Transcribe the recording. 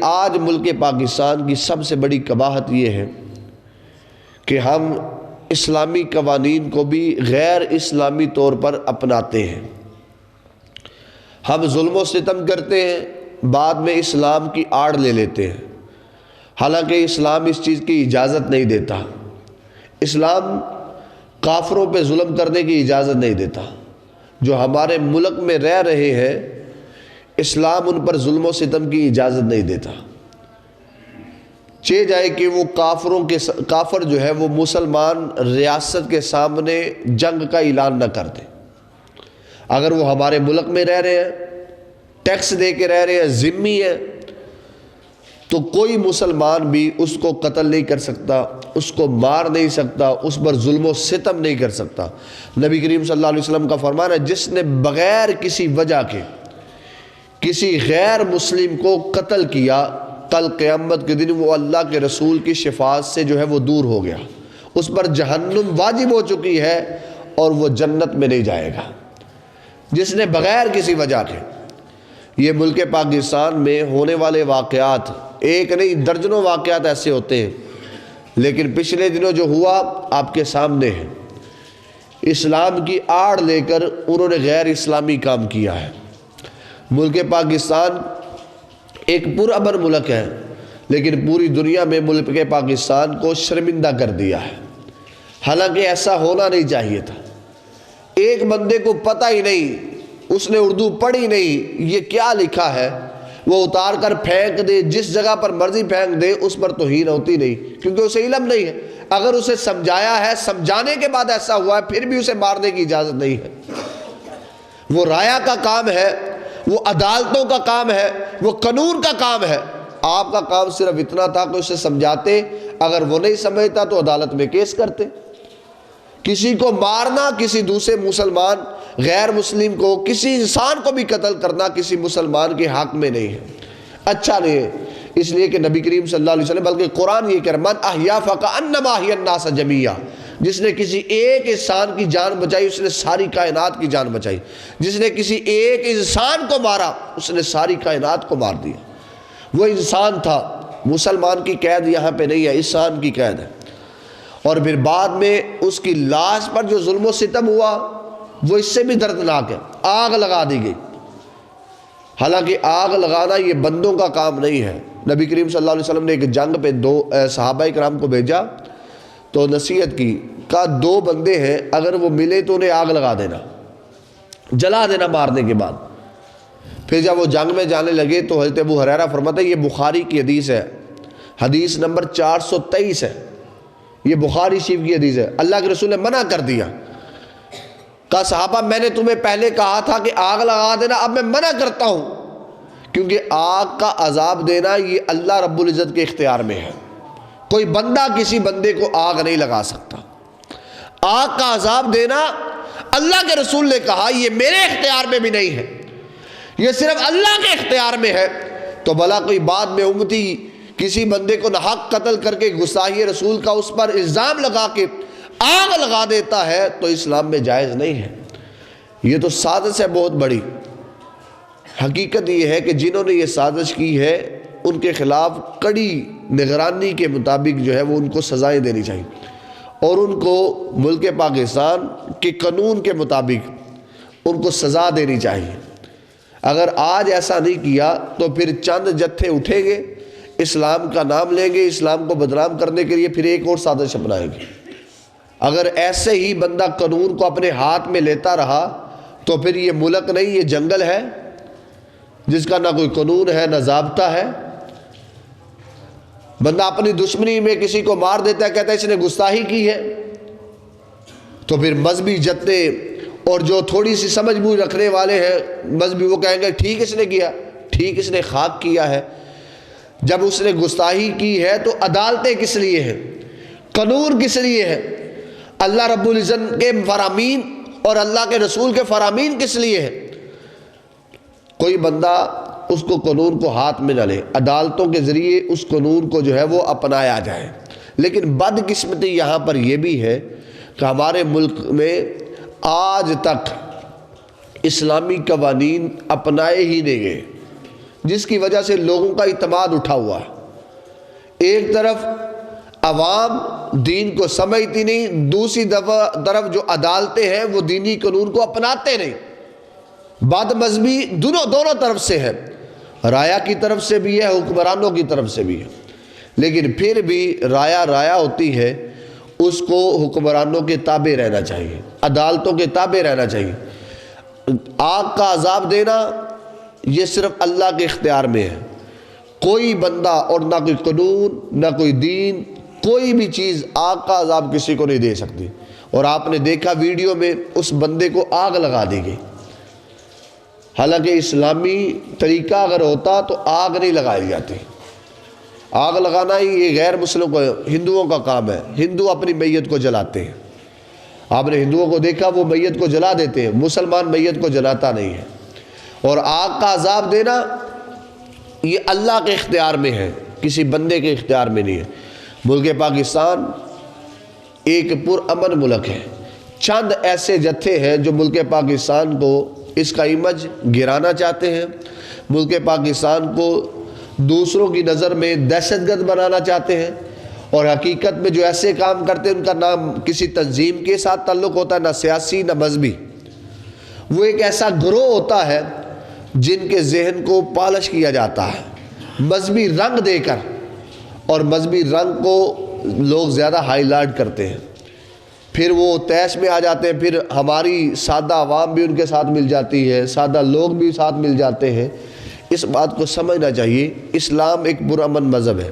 آج ملک پاکستان کی سب سے بڑی قباحت یہ ہے کہ ہم اسلامی قوانین کو بھی غیر اسلامی طور پر اپناتے ہیں۔ ہم ظلم و ستم کرتے ہیں، بعد میں اسلام کی آڑ لے لیتے ہیں، حالانکہ اسلام اس چیز کی اجازت نہیں دیتا۔ اسلام کافروں پہ ظلم کرنے کی اجازت نہیں دیتا۔ جو ہمارے ملک میں رہ رہے ہیں، اسلام ان پر ظلم و ستم کی اجازت نہیں دیتا۔ چاہے جائے کہ وہ کافر جو ہے وہ مسلمان ریاست کے سامنے جنگ کا اعلان نہ کر دے، اگر وہ ہمارے ملک میں رہ رہے ہیں، ٹیکس دے کے رہ رہے ہیں، ذمہ ہیں، تو کوئی مسلمان بھی اس کو قتل نہیں کر سکتا، اس کو مار نہیں سکتا، اس پر ظلم و ستم نہیں کر سکتا۔ نبی کریم صلی اللہ علیہ وسلم کا فرمان ہے، جس نے بغیر کسی وجہ کے کسی غیر مسلم کو قتل کیا، کل قیامت کے دن وہ اللہ کے رسول کی شفاعت سے جو ہے وہ دور ہو گیا، اس پر جہنم واجب ہو چکی ہے اور وہ جنت میں نہیں جائے گا، جس نے بغیر کسی وجہ کے۔ یہ ملک پاکستان میں ہونے والے واقعات ایک نہیں درجنوں واقعات ایسے ہوتے ہیں، لیکن پچھلے دنوں جو ہوا آپ کے سامنے ہے۔ اسلام کی آڑ لے کر انہوں نے غیر اسلامی کام کیا ہے۔ ملک پاکستان ایک پرامن ملک ہے، لیکن پوری دنیا میں ملک پاکستان کو شرمندہ کر دیا ہے، حالانکہ ایسا ہونا نہیں چاہیے تھا۔ ایک بندے کو پتہ ہی نہیں، اس نے اردو پڑھی نہیں، یہ کیا لکھا ہے، وہ اتار کر پھینک دے، جس جگہ پر مرضی پھینک دے، اس پر توہین ہوتی نہیں، کیونکہ اسے علم نہیں ہے۔ اگر اسے سمجھایا ہے، سمجھانے کے بعد ایسا ہوا ہے، پھر بھی اسے مارنے کی اجازت نہیں ہے۔ وہ رایا کا کام ہے، وہ عدالتوں کا کام ہے، وہ قانون کا کام ہے۔ آپ کا کام صرف اتنا تھا کہ اسے سمجھاتے، اگر وہ نہیں سمجھتا تو عدالت میں کیس کرتے۔ کسی کو مارنا، کسی دوسرے مسلمان غیر مسلم کو، کسی انسان کو بھی قتل کرنا کسی مسلمان کے حق میں نہیں ہے، اچھا نہیں ہے۔ اس لیے کہ نبی کریم صلی اللہ علیہ وسلم، بلکہ قرآن یہ کہہ رہا ہے، من احیا فکأنما احیا الناس جمیعا، جس نے کسی ایک انسان کی جان بچائی اس نے ساری کائنات کی جان بچائی، جس نے کسی ایک انسان کو مارا اس نے ساری کائنات کو مار دیا۔ وہ انسان تھا، مسلمان کی قید یہاں پہ نہیں ہے، انسان کی قید ہے۔ اور پھر بعد میں اس کی لاش پر جو ظلم و ستم ہوا وہ اس سے بھی دردناک ہے، آگ لگا دی گئی۔ حالانکہ آگ لگانا یہ بندوں کا کام نہیں ہے۔ نبی کریم صلی اللہ علیہ وسلم نے ایک جنگ پہ دو صحابہ کرام کو بھیجا تو نصیحت کی، کہا دو بندے ہیں، اگر وہ ملے تو انہیں آگ لگا دینا، جلا دینا مارنے کے بعد۔ پھر جب وہ جنگ میں جانے لگے تو حضرت ابو ہریرہ فرماتے ہیں، یہ بخاری کی حدیث ہے، حدیث نمبر 423 ہے، یہ بخاری شریف کی حدیث ہے۔ اللہ کے رسول نے منع کر دیا، کہا صحابہ میں نے تمہیں پہلے کہا تھا کہ آگ لگا دینا، اب میں منع کرتا ہوں، کیونکہ آگ کا عذاب دینا یہ اللہ رب العزت کے اختیار میں ہے، کوئی بندہ کسی بندے کو آگ نہیں لگا سکتا۔ آگ کا عذاب دینا اللہ کے رسول نے کہا یہ میرے اختیار میں بھی نہیں ہے، یہ صرف اللہ کے اختیار میں ہے۔ تو بھلا کوئی بعد میں امتی کسی بندے کو ناحق قتل کر کے گستاخی رسول کا اس پر الزام لگا کے آگ لگا دیتا ہے تو اسلام میں جائز نہیں ہے۔ یہ تو سازش ہے بہت بڑی۔ حقیقت یہ ہے کہ جنہوں نے یہ سازش کی ہے ان کے خلاف کڑی نگرانی کے مطابق جو ہے وہ ان کو سزائیں دینی چاہیے، اور ان کو ملک پاکستان کے قانون کے مطابق ان کو سزا دینی چاہیے۔ اگر آج ایسا نہیں کیا تو پھر چند جتھے اٹھیں گے، اسلام کا نام لیں گے، اسلام کو بدنام کرنے کے لیے پھر ایک اور سازش اپنائیں گے۔ اگر ایسے ہی بندہ قانون کو اپنے ہاتھ میں لیتا رہا تو پھر یہ ملک نہیں، یہ جنگل ہے جس کا نہ کوئی قانون ہے نہ ضابطہ ہے۔ بندہ اپنی دشمنی میں کسی کو مار دیتا ہے، کہتا ہے اس نے گستاخی کی ہے، تو پھر مذہبی جتنے اور جو تھوڑی سی سمجھ بوجھ رکھنے والے ہیں مذہبی، وہ کہیں گے ٹھیک اس نے کیا، ٹھیک اس نے خاک کیا ہے۔ جب اس نے گستاخی کی ہے تو عدالتیں کس لیے ہیں، قانون کس لیے ہے، اللہ رب العزت کے فرامین اور اللہ کے رسول کے فرامین کس لیے ہے۔ کوئی بندہ اس کو قانون کو ہاتھ میں نہ لے، عدالتوں کے ذریعے اس قانون کو جو ہے وہ اپنایا جائے۔ لیکن بدقسمتی یہاں پر یہ بھی ہے کہ ہمارے ملک میں آج تک اسلامی قوانین اپنائے ہی نہیں گئے۔ جس کی وجہ سے لوگوں کا اعتماد اٹھا ہوا ہے۔ ایک طرف عوام دین کو سمجھتی نہیں، دوسری طرف جو عدالتیں ہیں وہ دینی قانون کو اپناتے نہیں۔ بد مذہبی دونوں طرف سے ہے، رایا کی طرف سے بھی ہے، حکمرانوں کی طرف سے بھی ہے، لیکن پھر بھی رایا ہوتی ہے، اس کو حکمرانوں کے تابع رہنا چاہیے، عدالتوں کے تابع رہنا چاہیے۔ آگ کا عذاب دینا یہ صرف اللہ کے اختیار میں ہے، کوئی بندہ اور نہ کوئی قانون نہ کوئی دین، کوئی بھی چیز آگ کا عذاب کسی کو نہیں دے سکتی۔ اور آپ نے دیکھا ویڈیو میں اس بندے کو آگ لگا دی گئی، حالانکہ اسلامی طریقہ اگر ہوتا تو آگ نہیں لگائی جاتی۔ آگ لگانا ہی یہ غیر مسلم کو، ہندوؤں کا کام ہے، ہندو اپنی میت کو جلاتے ہیں۔ آپ نے ہندوؤں کو دیکھا وہ میت کو جلا دیتے ہیں، مسلمان میت کو جلاتا نہیں ہے۔ اور آگ کا عذاب دینا یہ اللہ کے اختیار میں ہے، کسی بندے کے اختیار میں نہیں ہے۔ ملک پاکستان ایک پرامن ملک ہے، چند ایسے جتھے ہیں جو ملک پاکستان کو اس کا امیج گرانا چاہتے ہیں، ملک پاکستان کو دوسروں کی نظر میں دہشت گرد بنانا چاہتے ہیں، اور حقیقت میں جو ایسے کام کرتے ہیں ان کا نام کسی تنظیم کے ساتھ تعلق ہوتا ہے، نہ سیاسی نہ مذہبی۔ وہ ایک ایسا گروہ ہوتا ہے جن کے ذہن کو پالش کیا جاتا ہے مذہبی رنگ دے کر، اور مذہبی رنگ کو لوگ زیادہ ہائی لائٹ کرتے ہیں، پھر وہ تیش میں آ جاتے ہیں، پھر ہماری سادہ عوام بھی ان کے ساتھ مل جاتی ہے، سادہ لوگ بھی ساتھ مل جاتے ہیں۔ اس بات کو سمجھنا چاہیے، اسلام ایک پرامن مذہب ہے۔